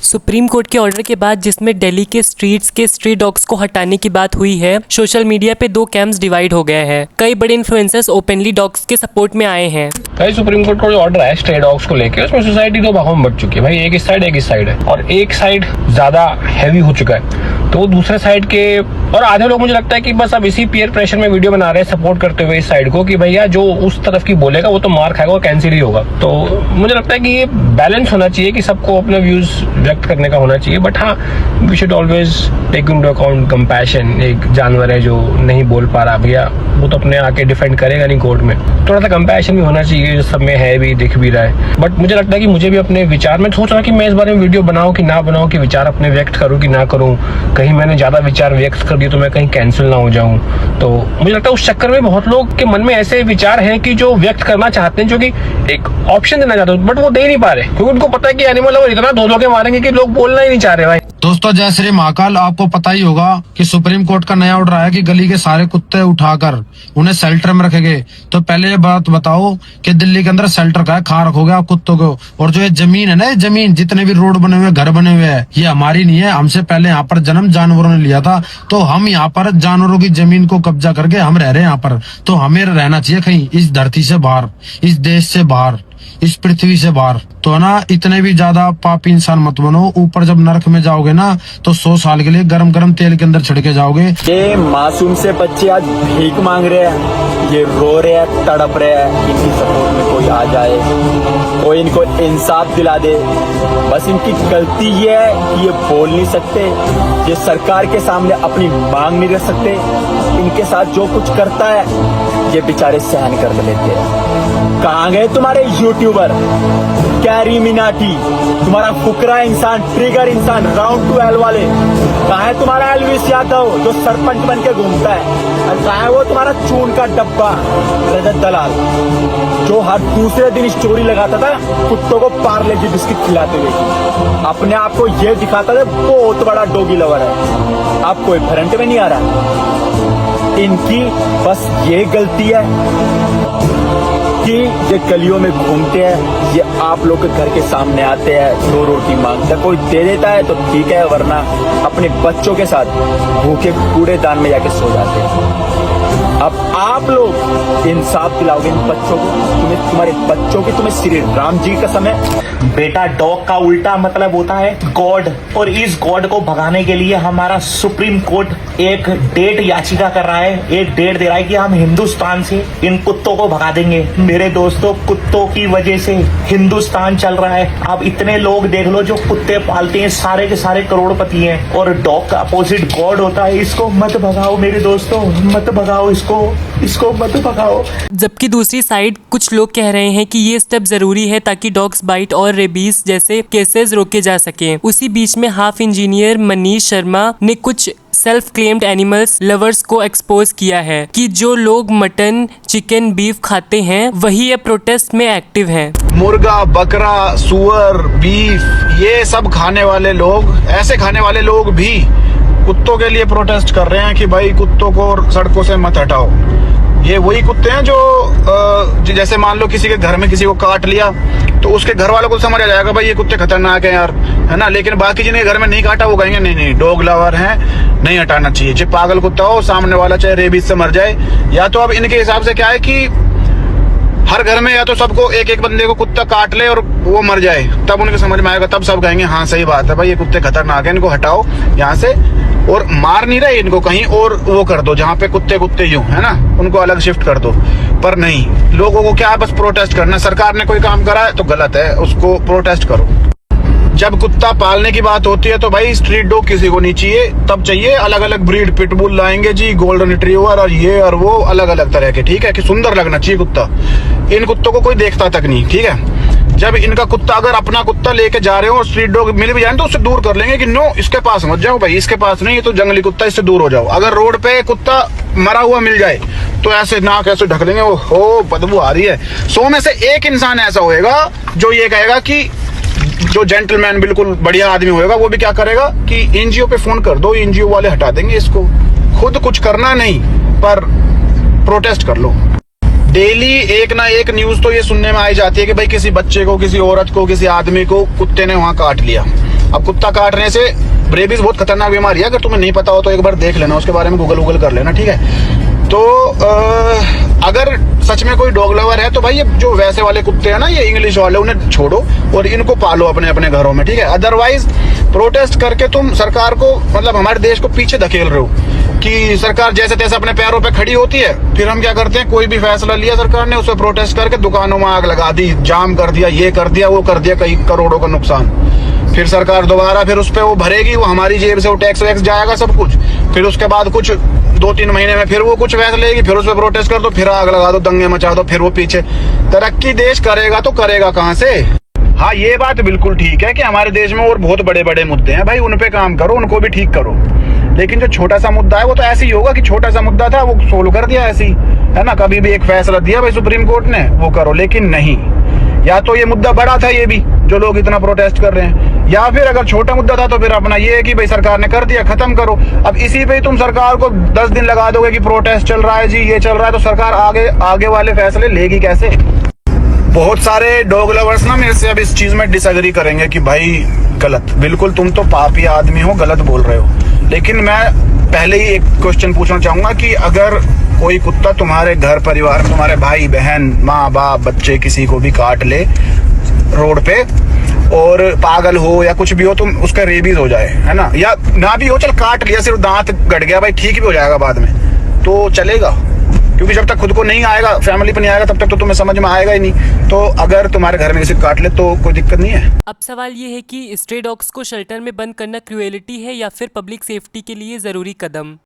Supreme court के order के बाद जिसमें दिल्ली के स्ट्रीट्स के स्ट्रीट डॉग्स को हटाने की बात हुई है, सोशल मीडिया पे दो कैंप्स डिवाइड हो गए हैं। कई बड़े इन्फ्लुएंसर्स ओपनली डॉग्स के सपोर्ट में आए हैं। भाई सुप्रीम कोर्ट का जो ऑर्डर है स्ट्रे डॉग्स को लेके, उसमें सोसाइटी दो भागों में बढ़ चुकी है। भाई एक इस साइड है और एक साइड ज्यादा हैवी हो चुका है, तो दूसरे साइड के और आधे लोग मुझे लगता है कि बस अब इसी पीयर प्रेशर में वीडियो बना रहे हैं सपोर्ट करते हुए इस साइड को कि भैया जो उस तरफ की बोलेगा वो तो मार खाएगा और कैंसिल ही होगा। तो मुझे लगता है कि ये बैलेंस होना चाहिए कि सबको अपने व्यूज व्यक्त करने का होना चाहिए, बट हाँ we should always take into account compassion. एक जानवर है जो नहीं बोल पा रहा, भैया वो तो अपने आके डिफेंड करेगा नहीं कोर्ट में, थोड़ा सा कंपैशन भी होना चाहिए, सब में है भी, दिख भी रहा है। बट मुझे लगता है कि मुझे भी अपने विचार में सोच रहा कि मैं इस बारे में वीडियो बनाऊं कि ना बनाऊं, कि विचार अपने व्यक्त करूं कि ना करूं, कहीं मैंने ज्यादा विचार व्यक्त कर दिए तो मैं कहीं कैंसिल ना हो जाऊं। तो मुझे लगता है उस चक्कर में बहुत लोग के मन में ऐसे विचार हैं कि जो व्यक्त करना चाहते हैं, जो कि एक ऑप्शन देना चाहते हैं, बट वो दे नहीं पा रहे क्योंकि उनको पता है कि एनिमल लवर इतना धो के मारेंगे कि लोग बोलना ही नहीं चाह रहे। भाई दोस्तों, जय श्री महाकाल। आपको पता ही होगा कि सुप्रीम कोर्ट का नया ऑर्डर आया कि गली के सारे कुत्ते उठाकर उन्हें शेल्टर में रखेंगे। तो पहले ये बात बताओ कि दिल्ली के अंदर शेल्टर का है, खा रखोगे आप कुत्तों को। और जो ये जमीन है ना, ये जमीन जितने भी रोड बने हुए, घर बने हुए हैं, ये हमारी नहीं है। हमसे पहले यहाँ पर जन्म जानवरों ने लिया था, तो हम यहाँ पर जानवरों की जमीन को कब्जा करके हम रह रहे हैं यहाँ पर। तो हमें रहना चाहिए कहीं इस धरती से बाहर, इस देश से बाहर, इस पृथ्वी से बाहर। तो ना इतने भी ज्यादा पापी इंसान मत बनो। ऊपर जब नरक में जाओगे ना तो 100 साल के लिए गरम गरम तेल के अंदर छिड़के जाओगे। ये मासूम से बच्चे आज भीख मांग रहे हैं, ये रो रहे हैं, तड़प रहे हैं। इनकी सपोर्ट में कोई आ जाए, कोई इनको इंसाफ दिला दे। बस इनकी गलती ये है कि ये बोल नहीं सकते, ये सरकार के सामने अपनी मांग नहीं रख सकते। इनके साथ जो कुछ करता है ये बेचारे सहन कर लेते हैं। कहाँ गए तुम्हारे यूट्यूबर कैरी मिनाटी, तुम्हारा फुकरा इंसान, ट्रिगर इंसान, राउंड टू एल वाले? कहाँ है तुम्हारा एलविस यादव जो सरपंच बन के घूमता है? और कहाँ है वो तुम्हारा चून का डब्बा रजत दलाल जो हर दूसरे दिन स्टोरी लगाता था कुत्तों को पार्ले जी बिस्किट खिलाते हुए, अपने आप को ये दिखाता था बहुत बड़ा डॉगी लवर है। आप कोई फ्रंट में नहीं आ रहा। इनकी बस ये गलती है कि ये गलियों में घूमते हैं, ये आप लोग के घर के सामने आते हैं, 2 रोटी मांगते हैं, कोई दे देता है तो ठीक है, वरना अपने बच्चों के साथ भूखे कूड़ेदान में जाके सो जाते हैं। अब आप लोग इंसाफ दिलाओगे इन बच्चों को? तुम्हारे बच्चों की, तुम्हें श्री राम जी कसम है। बेटा, डॉग का उल्टा मतलब होता है गॉड, और इस गॉड को भगाने के लिए हमारा सुप्रीम कोर्ट एक डेट याचिका कर रहा है, एक डेट दे रहा है कि हम हिंदुस्तान से इन कुत्तों को भगा देंगे। मेरे दोस्तों, कुत्तों की वजह से हिंदुस्तान चल रहा है। आप इतने लोग देख लो जो कुत्ते पालते हैं, सारे के सारे करोड़पति हैं, और डॉग का अपोजिट गॉड होता है। इसको मत भगाओ मेरे दोस्तों, मत भगाओ इसको मत भगाओ। जबकि दूसरी साइड कुछ लोग कह रहे हैं कि ये स्टेप जरूरी है ताकि डॉग्स बाइट और रेबीज जैसे केसेस रोके जा सके। उसी बीच में हाफ इंजीनियर मनीष शर्मा ने कुछ सेल्फ क्लेम्ड एनिमल्स लवर्स को एक्सपोज किया है कि जो लोग मटन, चिकन, बीफ खाते हैं वही ये प्रोटेस्ट में एक्टिव हैं। मुर्गा, बकरा, सुअर, बीफ, ये सब खाने वाले लोग, ऐसे खाने वाले लोग भी कुत्तों के लिए प्रोटेस्ट कर रहे हैं कि भाई कुत्तों को सड़कों से मत हटाओ। ये वही कुत्ते हैं जो जैसे मान लो किसी के घर में किसी को काट लिया तो उसके घर वालों को समझ आ जाएगा भाई ये कुत्ते खतरनाक हैं यार, है ना। लेकिन बाकी जिन्हें घर में नहीं काटा वो कहेंगे नहीं डॉग लवर हैं, नहीं हटाना चाहिए। जो पागल कुत्ता हो, सामने वाला चाहे रेबीज से मर जाए, या तो अब इनके हिसाब से क्या है कि हर घर में या तो सबको एक बंदे को कुत्ता काट ले और वो मर जाए, तब उनके समझ में आएगा, तब सब कहेंगे हाँ सही बात है भाई ये कुत्ते खतरनाक है, इनको हटाओ यहाँ से, और मार नहीं रहे इनको कहीं और वो कर दो जहाँ पे कुत्ते यूं है ना, उनको अलग शिफ्ट कर दो। पर नहीं, लोगों को क्या है बस प्रोटेस्ट करना। सरकार ने कोई काम करा है तो गलत है, उसको प्रोटेस्ट करो। जब कुत्ता पालने की बात होती है तो भाई स्ट्रीट डॉग किसी को नहीं चाहिए, तब चाहिए अलग अलग ब्रीड। पिटबुल लाएंगे जी, गोल्डन रिट्रीवर और ये और वो, अलग अलग तरह के, ठीक है, कि सुंदर लगना चाहिए कुत्ता। इन कुत्तों को कोई देखता तक नहीं, ठीक है। जब इनका कुत्ता, अगर अपना कुत्ता लेके जा रहे हो और स्ट्रीट डॉग मिल भी जाए तो उससे दूर कर लेंगे कि नो इसके पास मत जाओ भाई, इसके पास नहीं, ये तो जंगली कुत्ता, इससे दूर हो जाओ। अगर रोड पे कुत्ता मरा हुआ मिल जाए तो ऐसे नाक ऐसे ढक लेंगे, ओ बदबू आ रही है। 100 में से 1 इंसान ऐसा होएगा जो ये कहेगा कि जो जेंटलमैन बिल्कुल बढ़िया आदमी होएगा वो भी क्या करेगा कि एनजीओ पे फोन कर दो, एनजीओ वाले हटा देंगे इसको। खुद कुछ करना नहीं पर प्रोटेस्ट कर लो। डेली एक ना एक न्यूज तो ये सुनने में आई जाती है कि भाई किसी बच्चे को, किसी औरत को, किसी आदमी को कुत्ते ने वहां काट लिया। अब कुत्ता काटने से रेबीज बहुत खतरनाक बीमारी है, अगर तुम्हें नहीं पता हो तो एक बार देख लेना, उसके बारे में गूगल कर लेना, ठीक है। तो अगर सच में कोई डॉग लवर है तो भाई ये जो वैसे वाले कुत्ते हैं ना, ये इंग्लिश वाले, उन्हें छोड़ो और इनको पालो अपने अपने घरों में, ठीक है। अदरवाइज प्रोटेस्ट करके तुम सरकार को, मतलब हमारे देश को पीछे धकेल रहे हो कि सरकार जैसे तैसे अपने पैरों पे खड़ी होती है, फिर हम क्या करते हैं, कोई भी फैसला लिया सरकार ने, उस पर प्रोटेस्ट करके दुकानों में आग लगा दी, जाम कर दिया, ये कर दिया, वो कर दिया, कई करोड़ों का नुकसान। फिर सरकार दोबारा फिर उस पर वो भरेगी, वो हमारी जेब से वो टैक्स वैक्स जाएगा सब कुछ। फिर उसके बाद कुछ 2-3 महीने में फिर वो कुछ फैसला लेगी, फिर उस पर प्रोटेस्ट कर दो, फिर आग लगा दो, दंगे मचा दो, फिर वो पीछे। तरक्की देश करेगा तो करेगा कहाँ से? हाँ, ये बात बिल्कुल ठीक है कि हमारे देश में और बहुत बड़े बड़े मुद्दे हैं भाई, उन पे काम करो, उनको भी ठीक करो। लेकिन जो छोटा सा मुद्दा है वो तो ऐसे ही होगा कि छोटा सा मुद्दा था, वो सोल्व कर दिया ऐसे ही, है ना। कभी भी एक फैसला दिया भाई सुप्रीम कोर्ट ने, वो करो। लेकिन नहीं, या तो ये मुद्दा बड़ा था, ये भी जो लोग इतना प्रोटेस्ट कर रहे हैं, या फिर अगर छोटा मुद्दा था तो फिर अपना ये है कि भाई सरकार ने कर दिया, खत्म करो। अब इसी पे तुम सरकार को 10 दिन लगा दोगे कि प्रोटेस्ट चल रहा है जी, ये चल रहा है, तो सरकार आगे वाले फैसले लेगी कैसे? बहुत सारे डॉग लवर्स ना मेरे से अब इस चीज में डिसएग्री करेंगे कि भाई गलत, बिल्कुल तुम तो पापी आदमी हो, गलत बोल रहे हो। लेकिन मैं पहले ही एक क्वेश्चन पूछना चाहूंगा कि अगर कोई कुत्ता तुम्हारे घर परिवार में, तुम्हारे भाई बहन, माँ बाप, बच्चे, किसी को भी काट ले रोड पे, और पागल हो या कुछ भी हो, तुम उसका रेबीज हो जाए, है ना, या ना भी हो, चल काट लिया, सिर्फ दांत गड़ गया, भाई ठीक भी हो जाएगा बाद में, तो चलेगा। क्योंकि जब तक खुद को नहीं आएगा, फैमिली पे नहीं आएगा, तब तक तो तुम्हें समझ में आएगा ही नहीं। तो अगर तुम्हारे घर में किसी काट ले तो कोई दिक्कत नहीं है। अब सवाल ये है कि स्ट्रे डॉग्स को शेल्टर में बंद करना क्रूएलिटी है या फिर पब्लिक सेफ्टी के लिए ज़रूरी कदम।